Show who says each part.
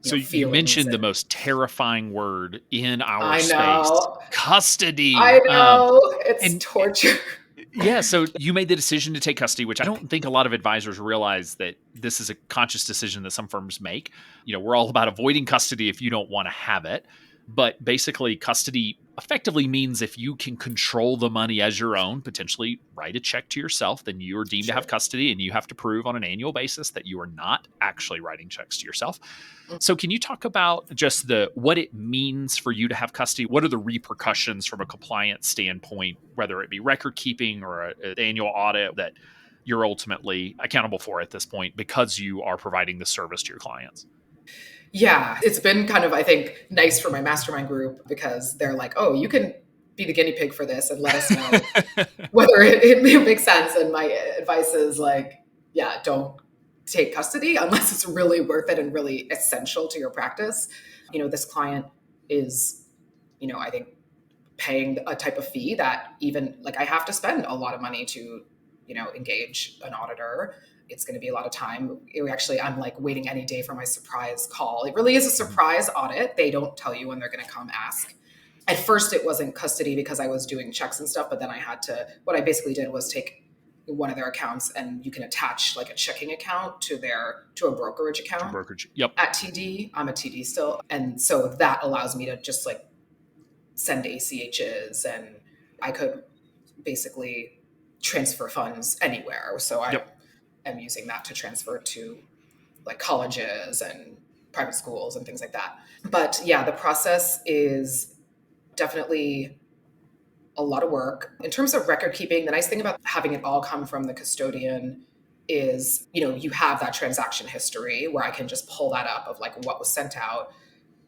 Speaker 1: So you
Speaker 2: feelings.
Speaker 1: mentioned the most terrifying word in our
Speaker 2: I
Speaker 1: space,
Speaker 2: know.
Speaker 1: custody.
Speaker 2: I know. It's
Speaker 1: And
Speaker 2: torture.
Speaker 1: yeah, so you made the decision to take custody, which I don't think a lot of advisors realize that this is a conscious decision that some firms make. We're all about avoiding custody if you don't want to have it. But basically, custody effectively means if you can control the money as your own, potentially write a check to yourself, then you are deemed to have custody, and you have to prove on an annual basis that you are not actually writing checks to yourself. So can you talk about just what it means for you to have custody? What are the repercussions from a compliance standpoint, whether it be record keeping or an annual audit that you're ultimately accountable for at this point because you are providing the service to your clients?
Speaker 2: Yeah, it's been kind of, I think, nice for my mastermind group because they're like, oh, you can be the guinea pig for this and let us know whether it makes sense. And my advice is like, yeah, don't take custody unless it's really worth it and really essential to your practice. This client is, I think paying a type of fee that even like I have to spend a lot of money to, engage an auditor. It's going to be a lot of time. I'm like waiting any day for my surprise call. It really is a surprise audit. They don't tell you when they're going to come ask. At first, it wasn't custody because I was doing checks and stuff, but then what I basically did was take one of their accounts and you can attach like a checking account to a brokerage account.
Speaker 1: Brokerage. Yep.
Speaker 2: At TD. I'm a TD still. And so that allows me to just like send ACHs and I could basically transfer funds anywhere. So I am using that to transfer to like colleges and private schools and things like that. But yeah, the process is definitely a lot of work. In terms of record keeping, the nice thing about having it all come from the custodian is, you have that transaction history where I can just pull that up of like what was sent out.